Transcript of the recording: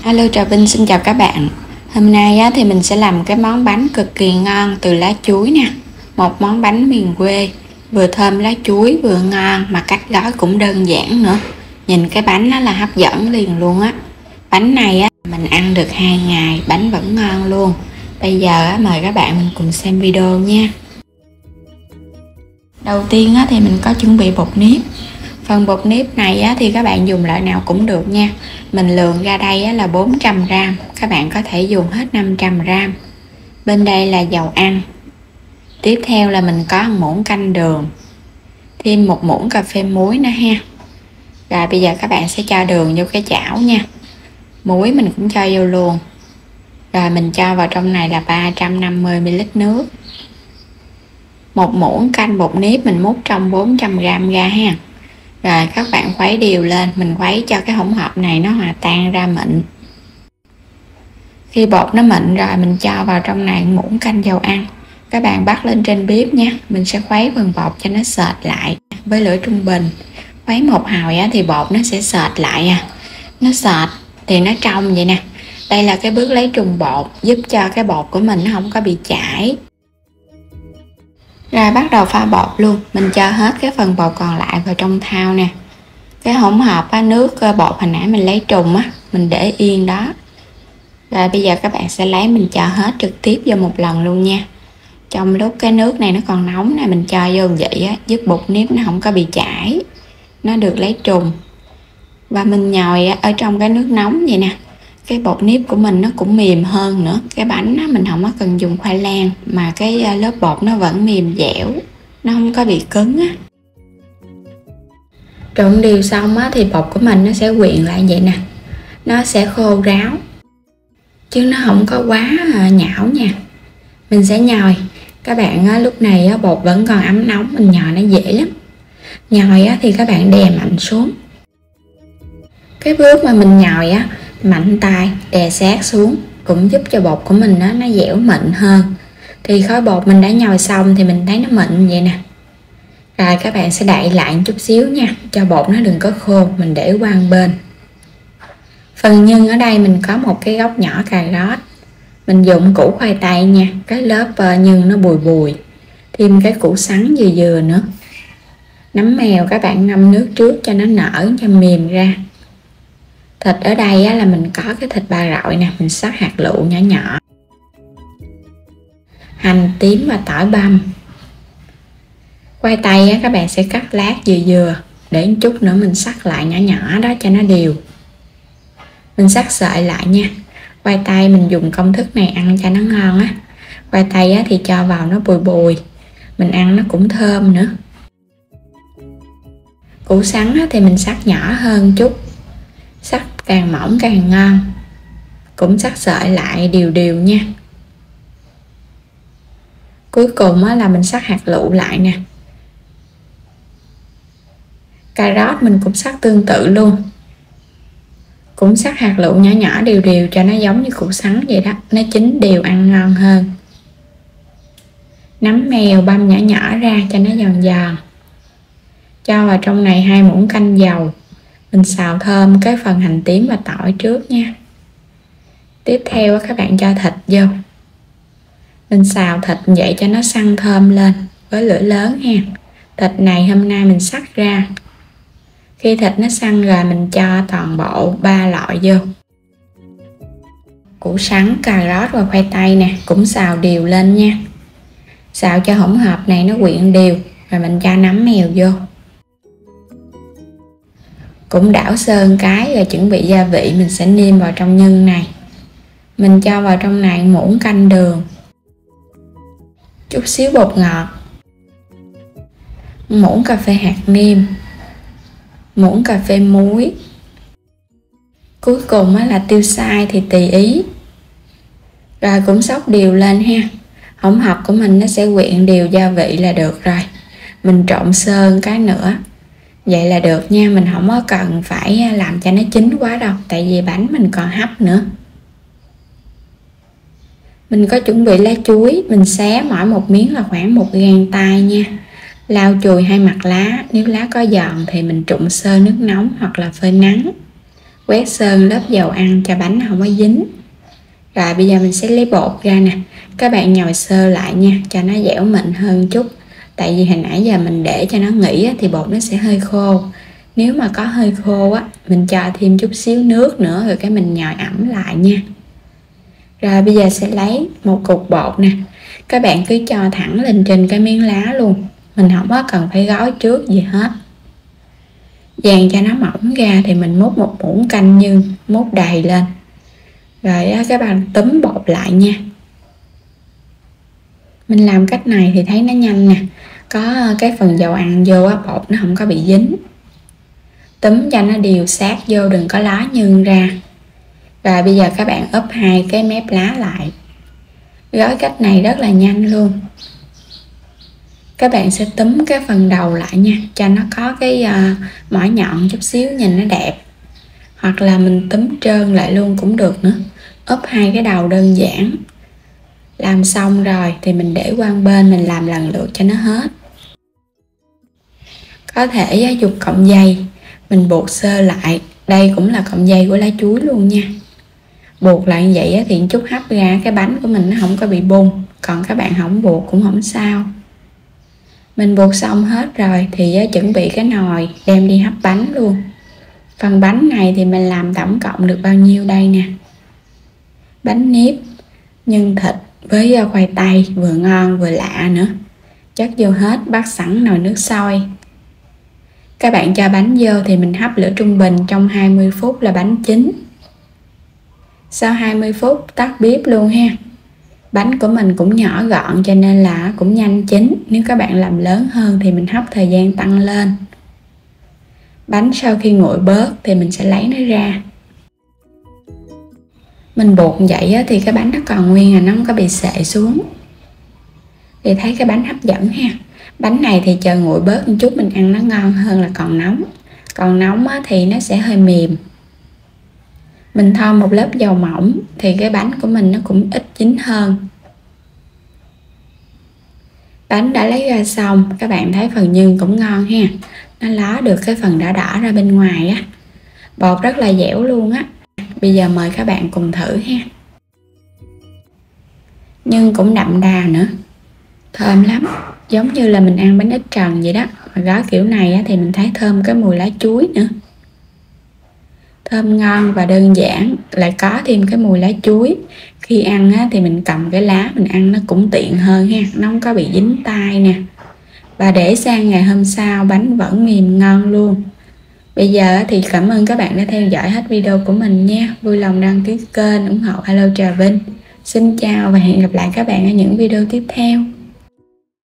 Hello, Trà Vinh xin chào các bạn. Hôm nay thì mình sẽ làm cái món bánh cực kỳ ngon từ lá chuối nè. Một món bánh miền quê, vừa thơm lá chuối vừa ngon mà cách gói cũng đơn giản nữa. Nhìn cái bánh là hấp dẫn liền luôn á. Bánh này mình ăn được 2 ngày, bánh vẫn ngon luôn. Bây giờ mời các bạn mình cùng xem video nha. Đầu tiên thì mình có chuẩn bị bột nếp. Phần bột nếp này thì các bạn dùng loại nào cũng được nha. Mình lượng ra đây là 400g, các bạn có thể dùng hết 500g. Bên đây là dầu ăn. Tiếp theo là mình có 1 muỗng canh đường, thêm 1 muỗng cà phê muối nữa ha. Rồi bây giờ các bạn sẽ cho đường vô cái chảo nha. Muối mình cũng cho vô luôn. Rồi mình cho vào trong này là 350ml nước. 1 muỗng canh bột nếp mình múc trong 400g ra ha. Rồi các bạn khuấy đều lên, mình khuấy cho cái hỗn hợp này nó hòa tan ra mịn. Khi bột nó mịn rồi mình cho vào trong này 1 muỗng canh dầu ăn. Các bạn bắt lên trên bếp nha, mình sẽ khuấy phần bột cho nó sệt lại với lửa trung bình. Khuấy một hồi thì bột nó sẽ sệt lại nó sệt thì nó trong vậy nè. Đây là cái bước lấy trùng bột, giúp cho cái bột của mình nó không có bị chảy. Rồi bắt đầu pha bột luôn, mình cho hết cái phần bột còn lại vào trong thau nè. Cái hỗn hợp nước bột hồi nãy mình lấy trùng mình để yên đó. Rồi bây giờ các bạn sẽ lấy, mình cho hết trực tiếp vô một lần luôn nha. Trong lúc cái nước này nó còn nóng này, mình cho vô vậy giúp bột nếp nó không có bị chảy, nó được lấy trùng. Và mình nhồi ở trong cái nước nóng vậy nè, cái bột nếp của mình nó cũng mềm hơn nữa. Cái bánh mình không có cần dùng khoai lang mà cái lớp bột nó vẫn mềm dẻo, nó không có bị cứng Trộn đều xong thì bột của mình nó sẽ quyện lại vậy nè, nó sẽ khô ráo chứ nó không có quá nhão nha. Mình sẽ nhồi. Các bạn lúc này bột vẫn còn ấm nóng, mình nhồi nó dễ lắm. Nhồi thì các bạn đè mạnh xuống. Cái bước mà mình nhồi mạnh tay đè sát xuống cũng giúp cho bột của mình nó dẻo mịn hơn. Thì khối bột mình đã nhồi xong thì mình thấy nó mịn vậy nè. Rồi các bạn sẽ đậy lại một chút xíu nha, cho bột nó đừng có khô, mình để qua một bên. Phần nhân ở đây mình có một cái góc nhỏ cà rốt. Mình dùng củ khoai tây nha, cái lớp nhân nó bùi bùi. Thêm cái củ sắn vừa vừa nữa. Nấm mèo các bạn ngâm nước trước cho nó nở, cho mềm ra. Thịt ở đây là mình có cái thịt bà rọi nè, mình xắt hạt lựu nhỏ nhỏ. Hành tím và tỏi băm. Khoai tây các bạn sẽ cắt lát vừa vừa, để một chút nữa mình xắt lại nhỏ nhỏ đó cho nó đều. Mình xắt sợi lại nha. Khoai tây mình dùng công thức này ăn cho nó ngon Khoai tây thì cho vào nó bùi bùi, mình ăn nó cũng thơm nữa. Củ sắn thì mình xắt nhỏ hơn chút, xắt càng mỏng càng ngon. Cũng xắt sợi lại đều đều nha. Cuối cùng là mình xắt hạt lựu lại nè. Cà rốt mình cũng xắt tương tự luôn, cũng xắt hạt lựu nhỏ nhỏ đều đều cho nó giống như củ sắn vậy đó, nó chín đều ăn ngon hơn. Nấm mèo băm nhỏ nhỏ ra cho nó giòn giòn. Cho vào trong này 2 muỗng canh dầu. Mình xào thơm cái phần hành tím và tỏi trước nha. Tiếp theo các bạn cho thịt vô. Mình xào thịt vậy cho nó săn thơm lên với lửa lớn ha. Thịt này hôm nay mình xắt ra. Khi thịt nó săn rồi mình cho toàn bộ 3 loại vô. Củ sắn, cà rốt và khoai tây nè, cũng xào đều lên nha. Xào cho hỗn hợp này nó quyện đều, rồi mình cho nấm mèo vô. Cũng đảo sơn cái rồi chuẩn bị gia vị, mình sẽ nêm vào trong nhân này. Mình cho vào trong này 1 muỗng canh đường, chút xíu bột ngọt, 1 muỗng cà phê hạt nêm, 1 muỗng cà phê muối. Cuối cùng là tiêu xay thì tùy ý. Rồi cũng xóc đều lên ha. Hỗn hợp của mình nó sẽ quyện đều gia vị là được rồi. Mình trộn sơn cái nữa, vậy là được nha. Mình không có cần phải làm cho nó chín quá đâu, tại vì bánh mình còn hấp nữa. Mình có chuẩn bị lá chuối, mình xé mỗi một miếng là khoảng 1 gang tay nha. Lau chùi 2 mặt lá, nếu lá có giòn thì mình trụng sơ nước nóng hoặc là phơi nắng. quét sơn lớp dầu ăn cho bánh không có dính. Rồi bây giờ mình sẽ lấy bột ra nè, các bạn nhồi sơ lại nha, cho nó dẻo mịn hơn chút. Tại vì hồi nãy giờ mình để cho nó nghỉ á, thì bột nó sẽ hơi khô. Nếu mà có hơi khô á, mình cho thêm chút xíu nước nữa rồi cái mình nhồi ẩm lại nha. Rồi bây giờ sẽ lấy một cục bột nè, các bạn cứ cho thẳng lên trên cái miếng lá luôn, mình không có cần phải gói trước gì hết. Dàn cho nó mỏng ra thì mình múc một muỗng canh như múc đầy lên. Rồi các bạn túm bột lại nha. Mình làm cách này thì thấy nó nhanh nè, có cái phần dầu ăn vô á, bột nó không có bị dính. Túm cho nó đều sát vô, đừng có lá nhương ra. Rồi bây giờ các bạn úp hai cái mép lá lại. Gói cách này rất là nhanh luôn. Các bạn sẽ túm cái phần đầu lại nha, cho nó có cái mỏ nhọn chút xíu nhìn nó đẹp. Hoặc là mình túm trơn lại luôn cũng được nữa. Úp hai cái đầu đơn giản. Làm xong rồi thì mình để qua bên, mình làm lần lượt cho nó hết. Có thể dùng cọng dây mình buộc sơ lại. Đây cũng là cọng dây của lá chuối luôn nha. Buộc lại như vậy thì chút hấp ra cái bánh của mình nó không có bị bung. Còn các bạn không buộc cũng không sao. Mình buộc xong hết rồi thì chuẩn bị cái nồi đem đi hấp bánh luôn. Phần bánh này thì mình làm tổng cộng được bao nhiêu đây nè. Bánh nếp nhân thịt với khoai tây, vừa ngon vừa lạ nữa. Chất vô hết, bắt sẵn nồi nước sôi. Các bạn cho bánh vô thì mình hấp lửa trung bình trong 20 phút là bánh chín. Sau 20 phút tắt bếp luôn ha. Bánh của mình cũng nhỏ gọn cho nên là cũng nhanh chín. Nếu các bạn làm lớn hơn thì mình hấp thời gian tăng lên. Bánh sau khi nguội bớt thì mình sẽ lấy nó ra. Mình buộc vậy thì cái bánh nó còn nguyên, nó không có bị xệ xuống. Thì thấy cái bánh hấp dẫn ha. Bánh này thì chờ nguội bớt một chút mình ăn nó ngon hơn là còn nóng. Còn nóng thì nó sẽ hơi mềm. Mình thoa một lớp dầu mỏng thì cái bánh của mình nó cũng ít chín hơn. Bánh đã lấy ra xong, các bạn thấy phần nhân cũng ngon ha. Nó ló được cái phần đỏ đỏ ra bên ngoài á. Bột rất là dẻo luôn á. Bây giờ mời các bạn cùng thử ha. Nhân cũng đậm đà nữa, thơm lắm, giống như là mình ăn bánh ít trần vậy đó. Mà gói kiểu này thì mình thấy thơm cái mùi lá chuối nữa. Thơm ngon và đơn giản, lại có thêm cái mùi lá chuối. Khi ăn thì mình cầm cái lá mình ăn nó cũng tiện hơn ha, nó không có bị dính tay nè. Và để sang ngày hôm sau bánh vẫn mềm ngon luôn. Bây giờ thì cảm ơn các bạn đã theo dõi hết video của mình nha. Vui lòng đăng ký kênh ủng hộ Alo Trà Vinh. Xin chào và hẹn gặp lại các bạn ở những video tiếp theo.